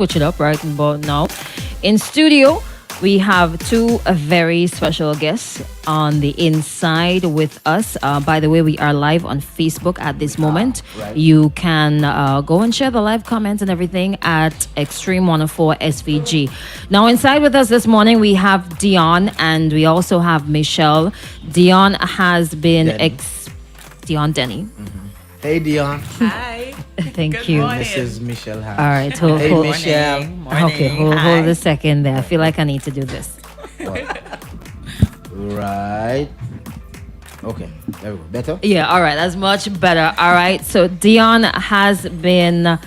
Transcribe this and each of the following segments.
switch it up right about now. In studio, we have two very special guests on the inside with us. By the way, we are live on Facebook at this moment. Right. You can go and share the live comments and everything at Extreme 104 SVG. Now, inside with us this morning, we have Dionne and we also have Michelle. Dionne has been Dionne Dennie. Hey, Dionne. Hi. Thank Good you. morning. This is Michelle. Hi. All right, Hey, Michelle. Okay, hold a second there. I feel like I need to do this. Right. Okay. There we go. Better? Yeah, all right, that's much better. All right, so Dionne has been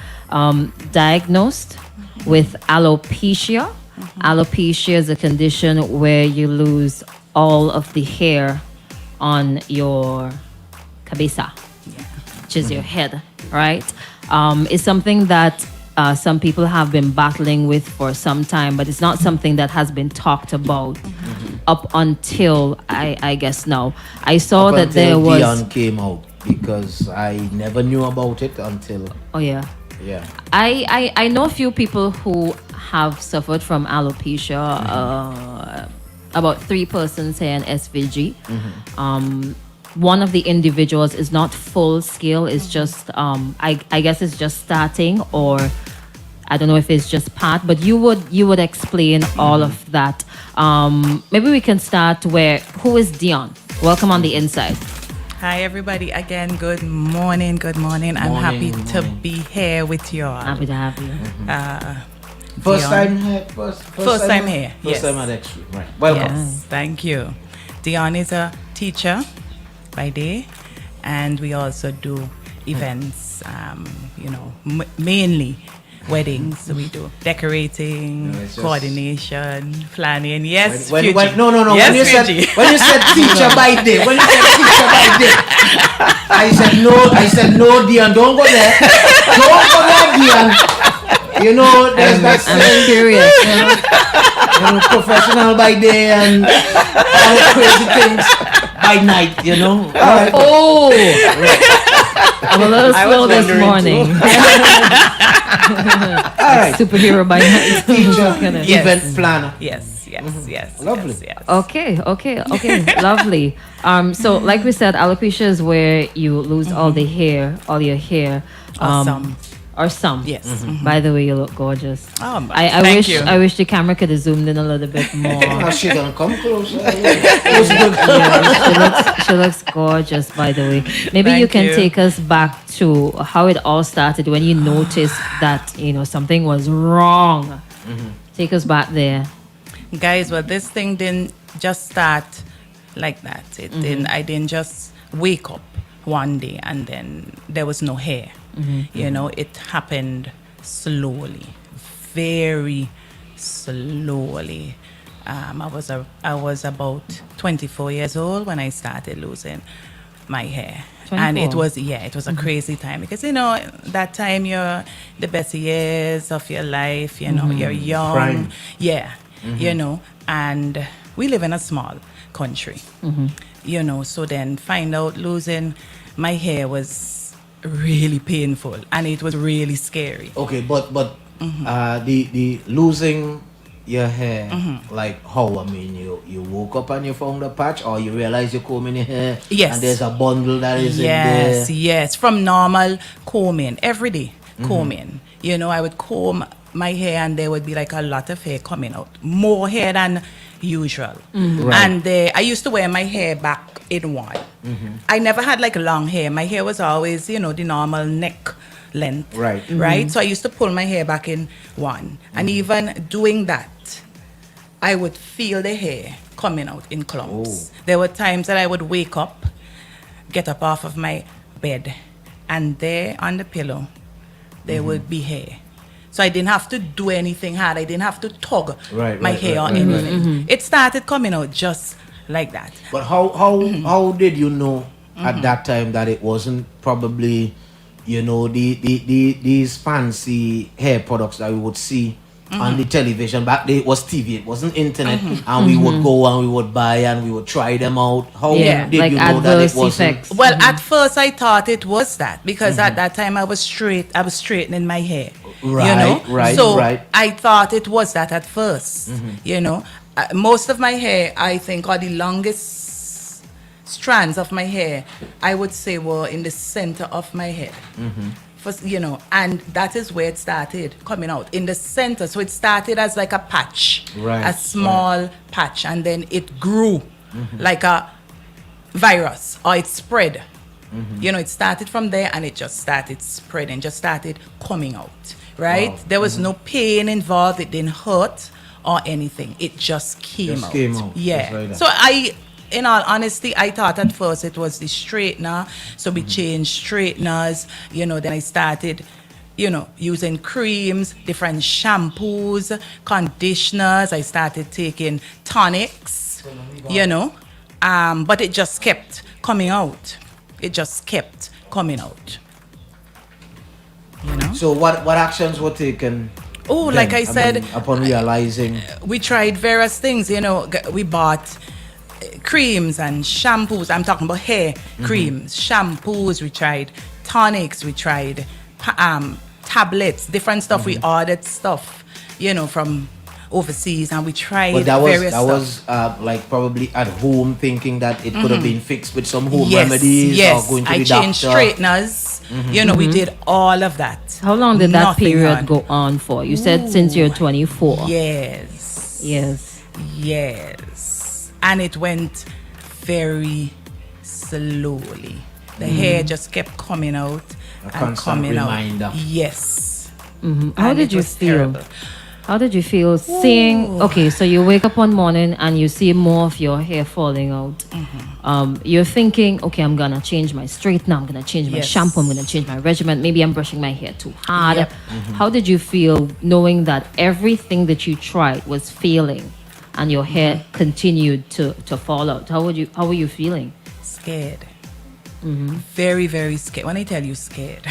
diagnosed with alopecia. Alopecia is a condition where you lose all of the hair on your cabeza, which is your head, right? It's something that some people have been battling with for some time, but it's not something that has been talked about up until I guess now. I saw Up that there until was. Dionne came out because I never knew about it until. Oh yeah. Yeah. I know a few people who have suffered from alopecia. About 3 persons here in SVG. One of the individuals is not full scale. It's just I guess it's just starting, or I don't know if it's just part. But you would explain all of that. Maybe we can start where. Who is Dionne? Welcome on the inside. Hi, everybody. Again, good morning. Good morning. I'm happy to be here with you all. Happy to have you. First Dionne. time here? First time here, First yes. time at Extreme. Right. Welcome. Yes, thank you. Dionne is a teacher by day, and we also do events, mainly weddings. So we do decorating, No, it's just- coordination, planning. Yes, When, Fuji. no. Yes, when you said Fuji. teacher by day, I said no, Dionne, don't go there. Don't go there, Dionne. You know, there's that I'm saying, curious. professional by day and all crazy things by night, you know. All right. Oh, I'm a little I slow was this wondering morning. All right. Superhero by night. Teacher, Yes. event planner. Yes, yes. Lovely. Yes. Okay, lovely. So like we said, alopecia is where you lose all the hair, all your hair. Or some. Yes. By the way, you look gorgeous. Oh, wish thank you. I wish the camera could have zoomed in a little bit more. Now she gonna come closer. She looks gorgeous, by the way. Maybe you Thank can you. take us back to how it all started when you noticed that something was wrong. Take us back there. Guys, well, this thing didn't just start like that. It didn't. I didn't just wake up one day and then there was no hair. It happened slowly, very slowly. I was about 24 years old when I started losing my hair. And it 24. was a crazy time because that time you're the best years of your life. You're young. Prime. Yeah. And we live in a small country. So then find out losing my hair was really painful and it was really scary. Okay, but the losing your hair, like how? I mean, you woke up and you found a patch, or you realize you're combing your hair, Yes. and there's a bundle that is in there. Yes, from normal combing, every day combing. I would comb my hair and there would be like a lot of hair coming out, more hair than usual. Right. And I used to wear my hair back in one. I never had like long hair. My hair was always, the normal neck length. Right. Right. So I used to pull my hair back in one. And even doing that, I would feel the hair coming out in clumps. Oh. There were times that I would wake up, get up off of my bed, and there on the pillow, there would be hair. So I didn't have to do anything hard. I didn't have to tug my hair or anything. It started coming out just like that. But how did you know at that time that it wasn't probably, these fancy hair products that we would see on the television? Back then it was TV, it wasn't internet, and we would go and we would buy and we would try them out. How did like you know that it adverse wasn't? effects. Well, at first I thought it was that because at that time I was straightening my hair. Right, So right. I thought it was that at 1st, most of my hair, I think, or the longest strands of my hair, I would say, were in the center of my head. And that is where it started coming out in the center. So it started as like a patch, a small patch, and then it grew like a virus, or it spread. It started from there, and it just started spreading, just started coming out. Right? Wow. There was no pain involved. It didn't hurt or anything. It just came out. Yeah. Just like that. So in all honesty, I thought at first it was the straightener. So we changed straighteners. Then I started, using creams, different shampoos, conditioners. I started taking tonics, but it just kept coming out. It just kept coming out. So what actions were taken? Oh, then? like I said, upon realizing, we tried various things. We bought creams and shampoos. I'm talking about hair creams, shampoos. We tried tonics. We tried tablets, different stuff. We ordered stuff, from overseas, and we tried but that various was like probably at home, thinking that it could have been fixed with some home remedies or going to I the changed doctor. straighteners. We did all of that. How long did that Nothing period on. go on for? You said since you're 24. Yes. Yes. And it went very slowly. The hair just kept coming out A and constant coming reminder. out. Yes. How And did it you was feel? terrible. How did you feel seeing? Okay, so you wake up one morning and you see more of your hair falling out. You're thinking, okay, I'm gonna change my straightener. I'm gonna change my Yes. shampoo. I'm gonna change my regimen. Maybe I'm brushing my hair too hard. Yep. How did you feel knowing that everything that you tried was failing, and your hair continued to fall out? How were you feeling? Scared. Very, very scared. When I tell you scared.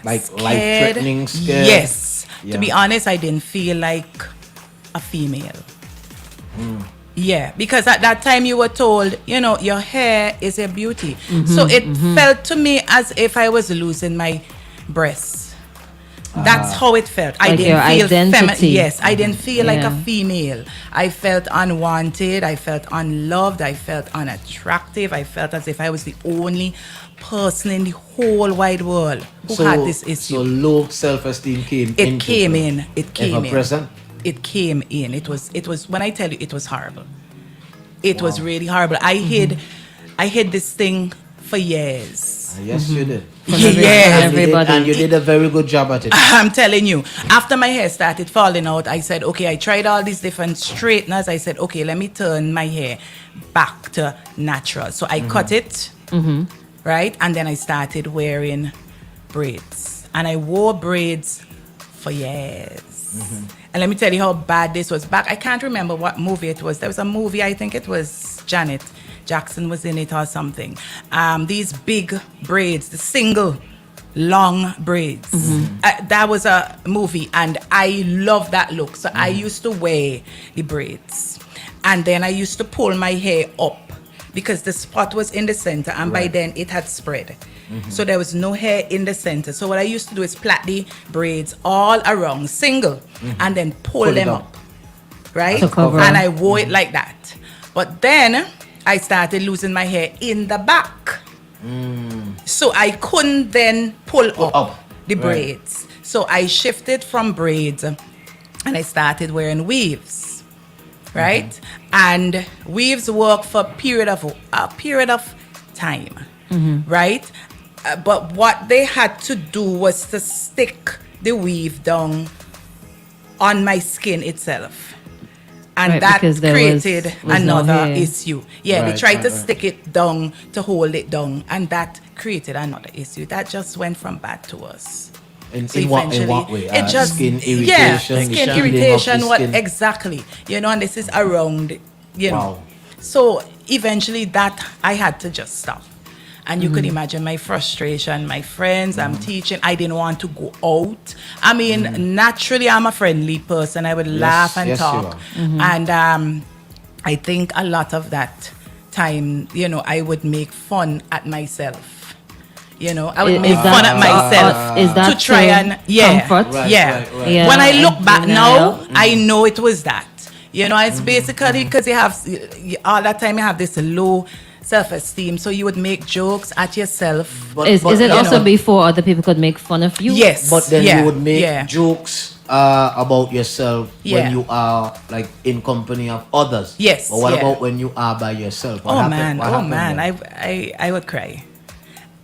Like Scared. life-threatening scared. Yes. Yeah. To be honest, I didn't feel like a female. Yeah, because at that time you were told, your hair is a beauty. So it felt to me as if I was losing my breasts. That's how it felt. I Like didn't your feel identity. feminine. Yes, I didn't feel like a Yeah. female. I felt unwanted. I felt unloved. I felt unattractive. I felt as if I was the only person in the whole wide world who had this issue. So low self-esteem came It into came play. in. It came Ever in. present? It came in. It was when I tell you, it was horrible. It was really horrible. I hid this thing for years. Yes, you did. Yes. Everybody. And you did a very good job at it. I'm telling you, after my hair started falling out, I said, okay, I tried all these different straighteners. I said, okay, let me turn my hair back to natural. So I cut it, right? And then I started wearing braids. And I wore braids for years. And let me tell you how bad this was. Back, I can't remember what movie it was. There was a movie, I think it was Janet Jackson was in it or something. These big braids, the single long braids. That was a movie, and I love that look. So I used to wear the braids, and then I used to pull my hair up because the spot was in the center, and by then it had spread. So there was no hair in the center. So what I used to do is plait the braids all around, single, and then pull Pull it them up. up, right? To cover. And I wore it like that. But then I started losing my hair in the back. So I couldn't then pull up the Right. braids. So I shifted from braids and I started wearing weaves, right? And weaves work for a period of time, right? But what they had to do was to stick the weave down on my skin itself. And Right, that because there created was no another hair. issue. Yeah, they Right, tried to right. stick it down to hold it down, and that created another issue. That just went from bad to worse. In So what eventually, way? it just Skin irritation? yeah, the skin healing of the irritation. What skin? exactly? And this is around. Wow. So eventually, that I had to just stop. And you could imagine my frustration, my friends, I'm teaching, I didn't want to go out. I mean, naturally, I'm a friendly person. I would laugh and yes, you talk. And I think a lot of that time, I would make fun at myself. You know, I would make fun of myself Is that to try and comfort? Right, yeah. right, right. Yeah, When I look and back denial. now, I know it was that. You know, it's basically because you have all that time you have this low self-esteem, so you would make jokes at yourself. Is it you also know. before other people could make fun of you? Yes, But then yeah, you would make yeah. jokes about yourself Yeah. when you are like in company of others. Yes, But what yeah. about when you are by yourself? What Oh happened? man, What oh happened man, then? I would cry.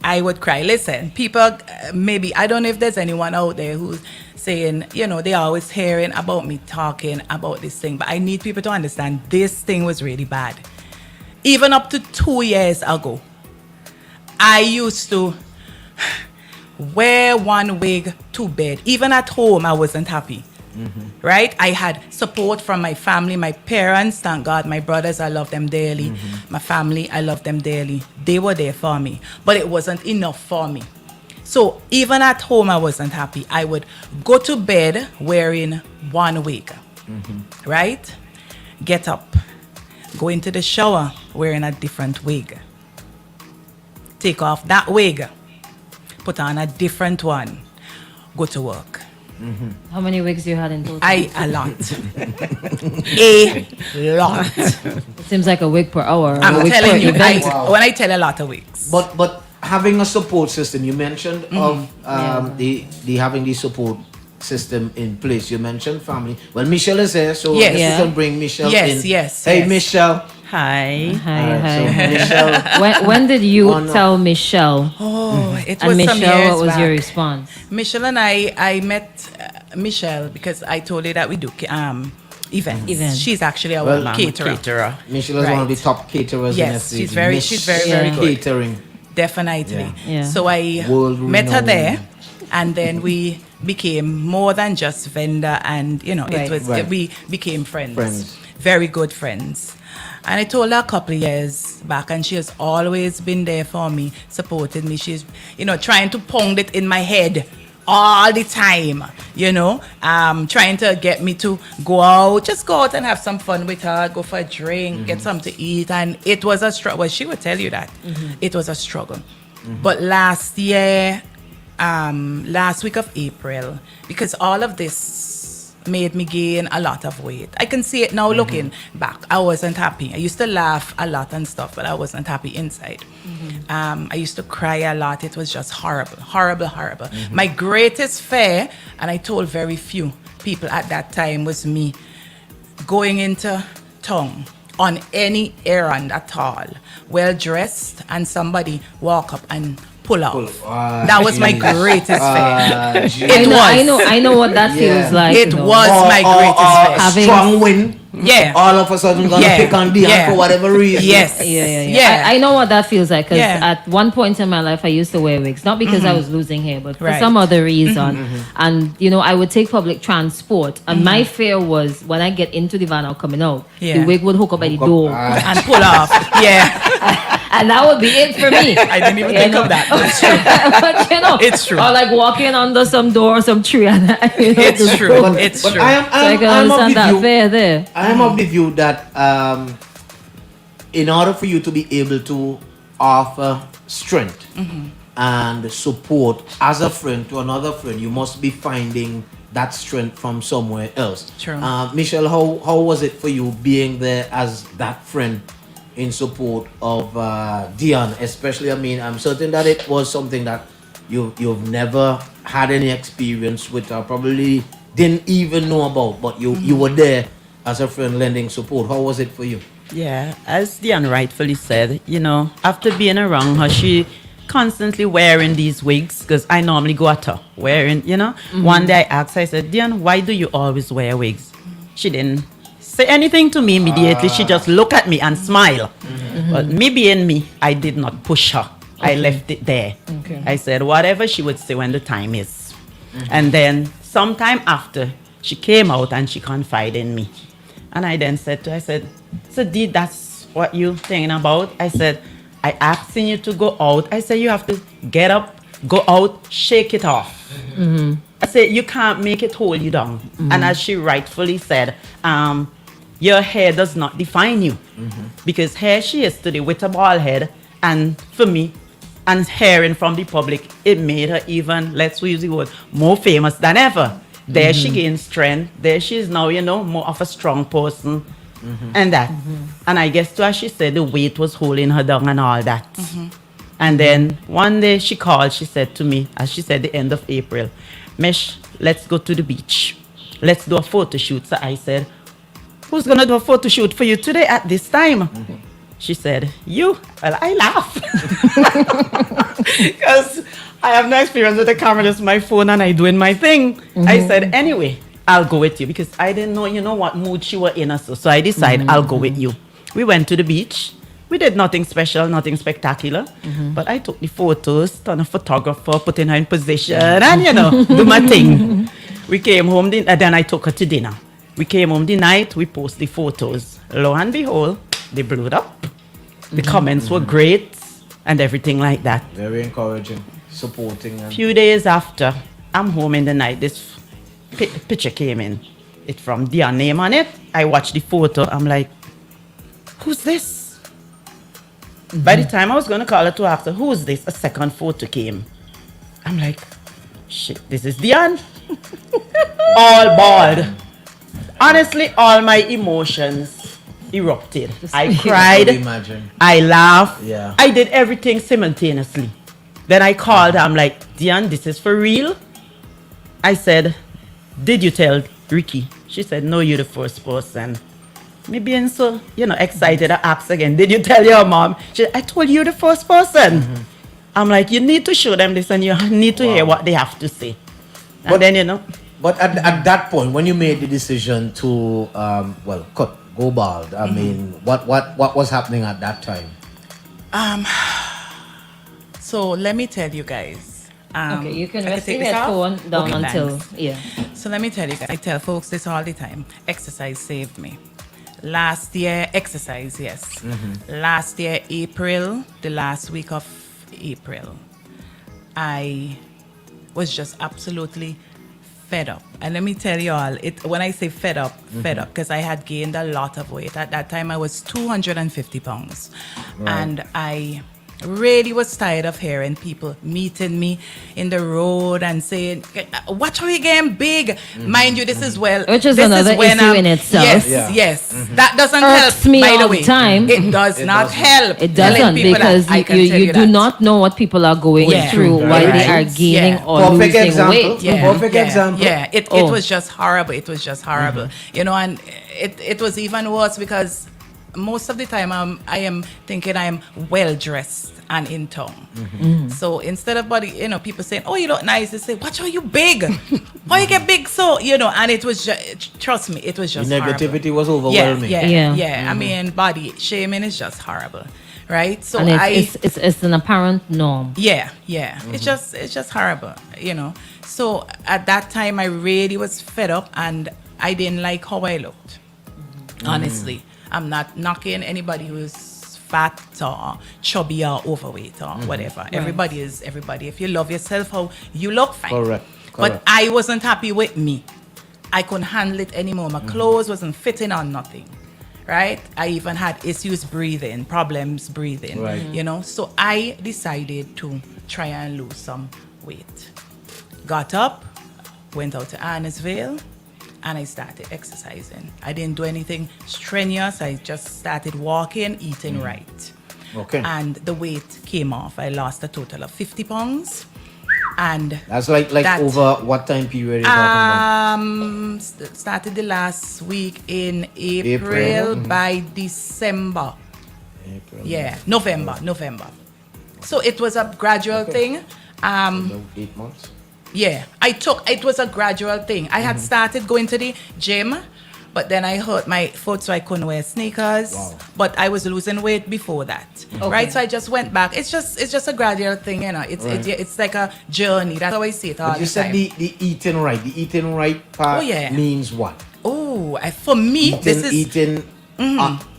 I would cry. Listen, people, maybe, I don't know if there's anyone out there who's saying, you know, they're always hearing about me talking about this thing, but I need people to understand this thing was really bad. Even up to 2 years ago, I used to wear one wig to bed. Even at home, I wasn't happy. Right? I had support from my family, my parents, thank God, my brothers, I love them dearly. My family, I love them dearly. They were there for me, but it wasn't enough for me. So even at home, I wasn't happy. I would go to bed wearing one wig, right? Get up, go into the shower wearing a different wig. Take off that wig, put on a different one, go to work. How many wigs you had in total? A lot. A lot. It seems like a wig per hour. I'm a wig telling per you, event. when I tell a lot of wigs. But having a support system, you mentioned of the having the support system in place. You mentioned family. Well, Michelle is here, so Yes. if Yeah. you can bring Michelle Yes, in. yes, Hey, yes. Michelle. Hi. Hi, Alright, hi. so Michelle. When did you Oh, no. tell Michelle? Oh, it And was some Michelle, years what was back. your response? Michelle and I met Michelle because I told her that we do events. Events. She's actually our Well, I'm a caterer. Michelle is one of the Right. top caterers Yes, in FCG. she's very very good. Catering. Definitely. Yeah. Yeah. So I World met her renowned. there, and then we became more than just vendor, and you know, Right. it was Right. we became friends, Friends. very good friends. And I told her a couple of years back, and she has always been there for me, supported me. She's, you know, trying to pound it in my head all the time, you know, trying to get me to go out, just go out and have some fun with her, go for a drink, get something to eat. And it was a struggle. Well, she would tell you that. It was a struggle. But last year, last week of April, because all of this made me gain a lot of weight. I can see it now looking back. I wasn't happy. I used to laugh a lot and stuff, but I wasn't happy inside. I used to cry a lot. It was just horrible, horrible, horrible. My greatest fear, and I told very few people at that time, was me going into town on any errand at all, well dressed, and somebody walk up and pull off. That was my Jesus. greatest fear. Gee. I know what that Yeah. feels like. It you know. was my greatest fear. a Having- strong win. Yeah. All of a sudden gonna Yeah. pick on Dionne Yeah. for whatever reason. Yes. Yeah. I know what that feels like because Yeah. at one point in my life I used to wear wigs, not because I was losing hair, but for Right. some other reason. And you know, I would take public transport, and my fear was when I get into the van or coming out, Yeah. the wig would hook up at the door, And pull off. Yeah. and that would be it for me. I didn't even You think know? of that. But you know, It's true. Or like walking under some door, or some tree, and you know, It's the true. door. But, It's but true. I am, So I can I'm of understand the that view. fear there. I am of the view that in order for you to be able to offer strength and support as a friend to another friend, you must be finding that strength from somewhere else. True. Michelle, how was it for you being there as that friend in support of Dionne? Especially, I mean, I'm certain that it was something that you've never had any experience with, or probably didn't even know about, but you were there as a friend lending support. How was it for you? Yeah, as Dionne rightfully said, you know, after being around her, she constantly wearing these wigs because I normally go at her wearing, you know. One day I asked her, I said, Dionne, why do you always wear wigs? She didn't say anything to me immediately. She just looked at me and smiled. But me being me, I did not push her. I left it there. Okay. I said, whatever she would say when the time is. And then sometime after, she came out and she confided in me. And I then said to her, I said, so Dee, that's what you thinking about? I said, I asking you to go out. I said, you have to get up, go out, shake it off. I said, you can't make it hold you down. And as she rightfully said, your hair does not define you. Because hair she is today with a bald head. And for me, and hearing from the public, it made her even, let's use the word, more famous than ever. There she gained strength. There she is now, more of a strong person. And that. And I guess too, as she said, the weight was holding her down and all that. And then one day she called, she said to me, as she said, the end of April, Mish, let's go to the beach. Let's do a photo shoot. So I said, who's going to do a photo shoot for you today at this time? She said, you. Well, I laugh. Because I have no experience with the camera, just my phone, and I doing my thing. I said, anyway, I'll go with you. Because I didn't know, what mood she was in. So I decided I'll go with you. We went to the beach. We did nothing special, nothing spectacular. But I took the photos, turned a photographer, putting her in position, and, do my thing. We came home, then I took her to dinner. We came home the night, we posted the photos. Lo and behold, they blew it up. The comments were great and everything like that. Very encouraging, supporting. A few days after, I'm home in the night, this picture came in. It's from Dionne name on it. I watched the photo. I'm like, who's this? By the time I was going to call her to ask her, who's this? A second photo came. I'm like, shit, this is Dionne. All bald. Honestly, all my emotions erupted. I cried. Imagine. I laughed. Yeah. I did everything simultaneously. Then I called her. I'm like, Dionne, this is for real? I said, did you tell Ricky? She said, no, you're the first person. Me being so, excited, I asked again, did you tell your mom? She said, I told you the first person. I'm like, you need to show them this and you need to hear what they have to say. And But- then, But at that point, when you made the decision to, go bald, I mean, what was happening at that time? So let me tell you guys. Okay, you can I rest take your this off? headphone down Okay, until, thanks. So let me tell you guys, I tell folks this all the time. Exercise saved me. Last year, exercise, yes. Last year, April, the last week of April, I was just absolutely fed up. And let me tell you all, when I say fed up, because I had gained a lot of weight. At that time, I was 250 pounds. Right. And I really was tired of hearing people meeting me in the road and saying, watch how you getting big. Mind you, this is Which is this another when issue I'm- in itself. Yes, Yeah. yes. That doesn't Irks help, me by all the the way. time. It does It not doesn't. help. it telling doesn't, people because that. I can you tell do that. not know what people are going Yeah. through while they are Right. gaining Yeah. or Perfect losing example. weight. Yeah, Perfect example. Yeah, it Oh. was just horrible. It was just horrible. And it was even worse because most of the time I am thinking I am well dressed and in town. So instead of people saying, "Oh, you look nice," they say, "Watch how you big? How you get big?" So and it was just, trust me, it was The just negativity was horrible. overwhelming. Yeah. I mean, body shaming is just horrible, right? So And it's an apparent norm. yeah. It's just horrible, So at that time, I really was fed up, and I didn't like how I looked. Honestly, I'm not knocking anybody who's fat or chubby or overweight or whatever. Everybody is everybody. If you love yourself, how you look, fine. Correct. But I wasn't happy with me. I couldn't handle it anymore. My clothes wasn't fitting on nothing. Right? I even had issues breathing, problems breathing. Right. So I decided to try and lose some weight. Got up, went out to Annisville, and I started exercising. I didn't do anything strenuous. I just started walking, eating right. Okay. And the weight came off. I lost a total of 50 pounds. And That's like that- over what time period you're talking about? started the last week in April. April. By December. April. Yeah, November. So it was a gradual thing. About 8 months. Yeah, it was a gradual thing. I had started going to the gym, but then I hurt my foot, so I couldn't wear sneakers. Wow. But I was losing weight before that, right? So I just went back. It's just a gradual thing, It's like a journey. That's how I see it all But you the said time. the eating right. The eating right part Oh, yeah. means what? Oh, for me, this is. Eating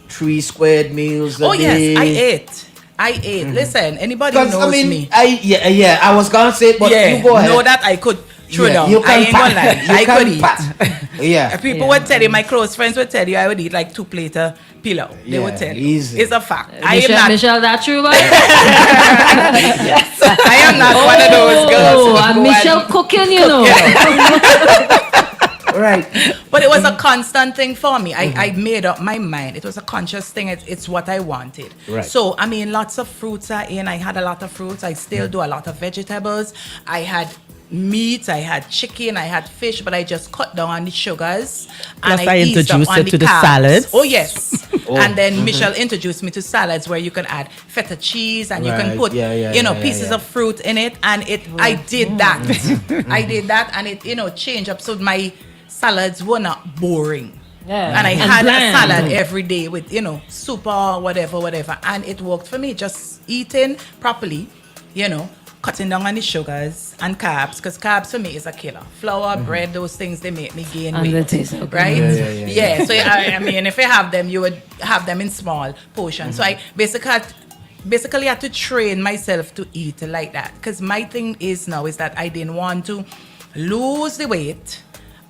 3 squared meals a Oh day. yes, I ate. Listen, anybody who 'Cause, knows I mean, me. I was gonna say it, but you go ahead. know that I could True now. You I can ain't gonna lie. pat. You I can could eat. pat. Yeah. People would tell you, my close friends would tell you, I would eat like 2 plates of pillow. They would Yeah, tell you. easy. It's a fact. I am Michelle, not. Michelle, that true, boy? I am not one of those girls. Oh, who and go Michelle and- cooking, you know. Right. But it was a constant thing for me. I made up my mind. It was a conscious thing. It's what I wanted. Right. So, I mean, lots of fruits are in. I had a lot of fruits. I still do a lot of vegetables. I had meat, I had chicken, I had fish, but I just cut down on the sugars. Plus and I eased up introduced on her to the carbs. salads. Oh, yes. Oh. And then Michelle introduced me to salads where you can add feta cheese and you can Right. put, Yeah, pieces yeah. of fruit in it. And I did that. I did that and it, changed up. So my salads were not boring. Yeah. And I And had bland. a salad every day with, soup or whatever. And it worked for me. Just eating properly, cutting down on the sugars and carbs. Because carbs for me is a killer. Flour, bread, those things, they make me gain And they weight. taste so good. Right? Yeah. So, I mean, if you have them, you would have them in small portions. So I basically had to train myself to eat like that. Because my thing is that I didn't want to lose the weight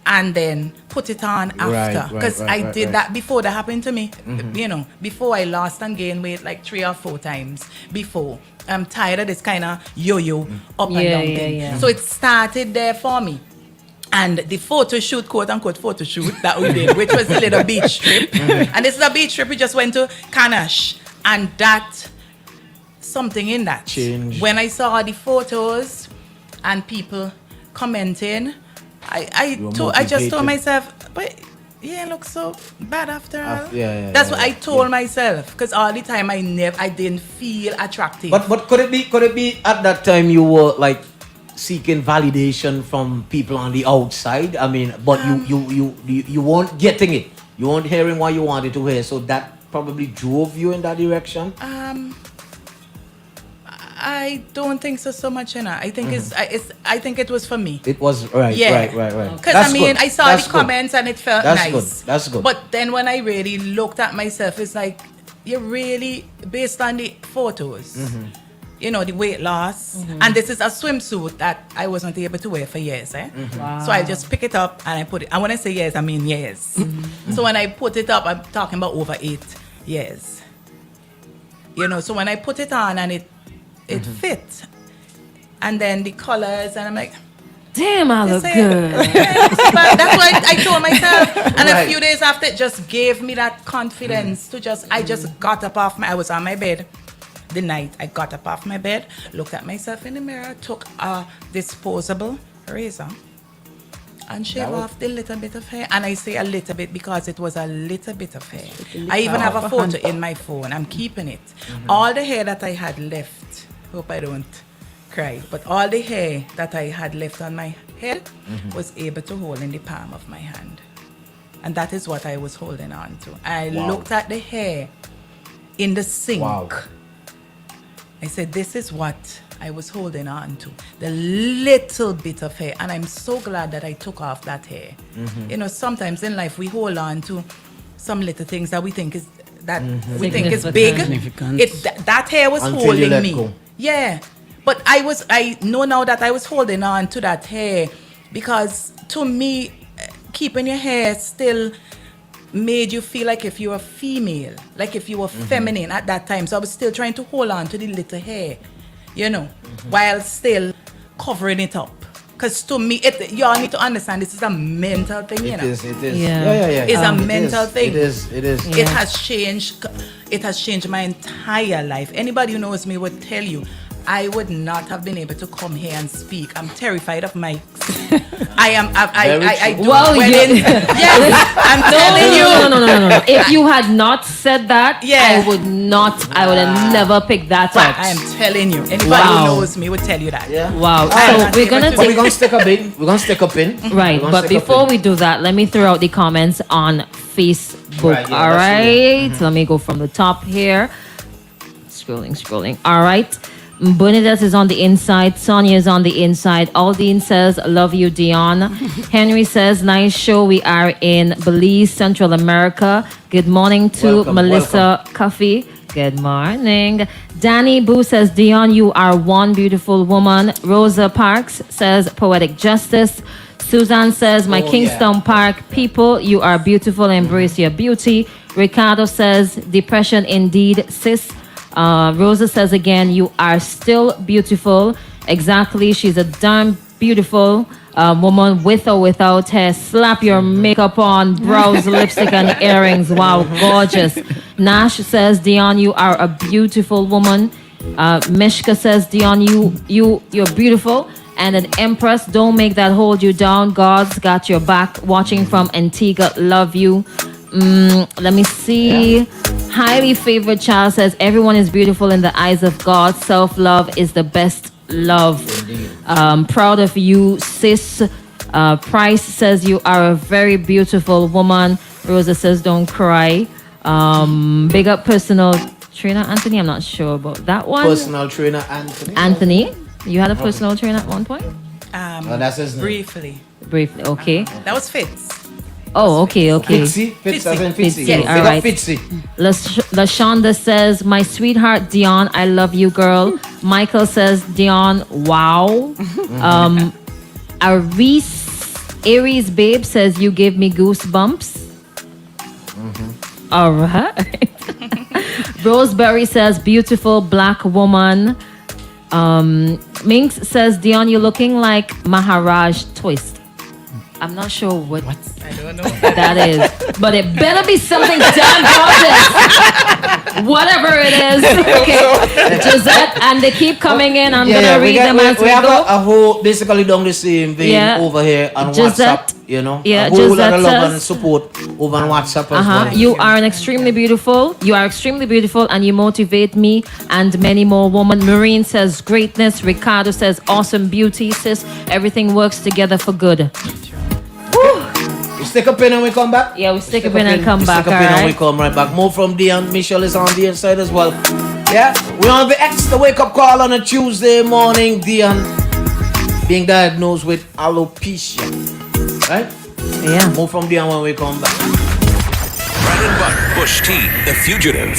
and then put it on after. Because I did that before that happened to me. Before I lost and gained weight like 3 or 4 times before. I'm tired of this kind of yo-yo up and down thing. Yeah. So it started there for me. And the photo shoot, quote unquote photo shoot that we did, which was a little beach trip. And this is a beach trip. We just went to Kanash. And that, something in that. Changed. When I saw the photos and people commenting, I You were just motivated. told myself, but yeah, it looks so bad after all. That's what I told myself. Because all the time I didn't feel attractive. But could it be at that time you were like seeking validation from people on the outside? I mean, but you weren't getting it. You weren't hearing what you wanted to hear. So that probably drove you in that direction. I don't think so much, I think I think it was for me. It was right. Yeah. Right. Because That's I mean, good. I saw That's the good. comments and it felt That's nice. good. That's good. But then when I really looked at myself, it's like you really, based on the photos, the weight loss, and this is a swimsuit that I wasn't able to wear for years. Wow. So I just pick it up and I put it. And when I say years, I mean years. So when I put it up, I'm talking about over 8 years. So when I put it on and it fit, and then the colors, and I'm like, Damn, I look That's good. That's what I told myself. And Right. a few days after, it just gave me that confidence to I just got up I was on my bed the night. I got up off my bed, looked at myself in the mirror, took a disposable razor and shaved off the little bit of hair. And I say a little bit because it was a little bit of hair. I even have a photo in my phone. I'm keeping it. All the hair that I had left, hope I don't cry, but all the hair that I had left on my head was able to hold in the palm of my hand. And that is what I was holding on to. I looked at the hair in the sink. Wow. I said, this is what I was holding on to. The little bit of hair. And I'm so glad that I took off that hair. Sometimes in life we hold on to some little things that we think is we think is big. Significant. That hair was Until you holding let me. go. Yeah. But I know now that I was holding on to that hair because to me, keeping your hair still made you feel like if you were female, like if you were feminine at that time. So I was still trying to hold on to the little hair, while still covering it up. Because to me, you all need to understand this is a mental thing, It is. Yeah. It's a It mental is. thing. It is. It has changed. It has changed my entire life. Anybody who knows me would tell you, I would not have been able to come here and speak. I'm terrified of mics. I do Well, weddings. Yes, I'm telling you. No. If you had not said that, Yeah. I would have never picked that up. I am telling you. Anybody Wow. who knows me would tell you that. Yeah. Wow. Alright. So we're gonna But we're take gonna stick a pin. We're gonna stick a pin. right. We're gonna But stick a before pin. we do that, let me throw out the comments on Facebook. Right, yeah, All let's do right. So let me go from the top here. Scrolling. All right. Bernadette is on the inside. Sonia is on the inside. Aldine says, love you, Dionne. Henry says, nice show. We are in Belize, Central America. Good morning to Welcome, Melissa Cuffy. Good morning. Danny Boo says, Dionne, you are one beautiful woman. Rosa Parks says, poetic justice. Suzanne says, my Kingston Park people, you are beautiful. Embrace your beauty. Ricardo says, depression indeed, sis. Rosa says again, you are still beautiful. Exactly. She's a darn beautiful woman with or without hair. Slap your makeup on, brows, lipstick, and earrings. Wow, gorgeous. Nash says, Dionne, you are a beautiful woman. Mishka says, Dionne, you're beautiful. And an empress, don't make that hold you down. God's got your back. Watching from Antigua, love you. Let me see. Highly favored child says, everyone is beautiful in the eyes of God. Self-love is the best love. Proud of you, sis. Price says, you are a very beautiful woman. Rosa says, don't cry. Big up personal trainer Anthony. I'm not sure about that one. Personal trainer Anthony. Anthony, you had a personal trainer at one point? That's his name. Briefly. Briefly, okay. That was Fitz. Oh, okay. Fitz as in Fitzy. Fitzy, Big all up right. Fitzy. LaShonda says, my sweetheart Dionne, I love you, girl. Michael says, Dionne, wow. Aries Babe says, you give me goosebumps. All right. Roseberry says, beautiful black woman. Minx says, Dionne, you're looking like Maharaj Twist. I'm not sure what I don't know. that is, but it better be something damn gorgeous. Whatever it is. Okay. Gisette, and they keep coming in. I'm gonna read them as we have go. a whole basically done the same thing over here on Gisette, WhatsApp, you know. yeah, a whole lot of Gisette love says- and support over on WhatsApp as well. You are extremely beautiful. You are extremely beautiful, and you motivate me and many more women. Marine says greatness. Ricardo says awesome beauty. Sis, everything works together for good. We stick a pin and we come back. Yeah, we stick a pin and come back. Stick a pin All and we right. come right back. More from Dionne. Michelle is on the inside as well. Yeah, we on the extra wake up call on a Tuesday morning. Dionne being diagnosed with alopecia. Right? Yeah. More from Dionne when we come back. Brandon Buck, Bush T, The Fugitive.